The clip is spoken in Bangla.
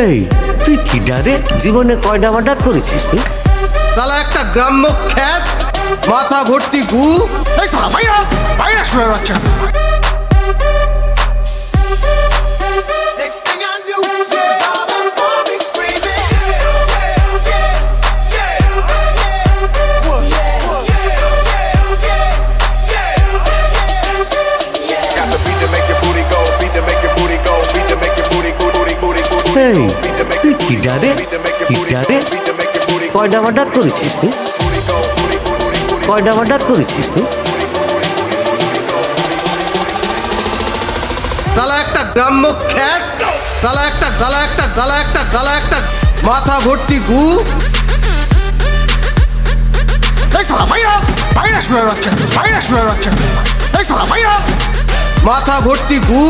এই তুই কি ডারে জীবনে কয়টা মার্ডার করেছিস তুই? সালা একটা গ্রাম্য খ্যাত, মাথা ভর্তি গু। এই সালা ভাইরা ভাইরা শুনে রাখছে। এই তুই কি ডারে কয়টা মার্ডার করেছিস তুই? কয়টা মার্ডার করেছিস তুই? সালা একটা গ্রাম্য খ্যাত, সালা একটা মাথা ভর্তি গু। এই সালা ভাইরা ভাইরা শুনে রাখছে। ভাইরা শুনে রাখছে। এই সালা ভাইরা মাথা ভর্তি গু।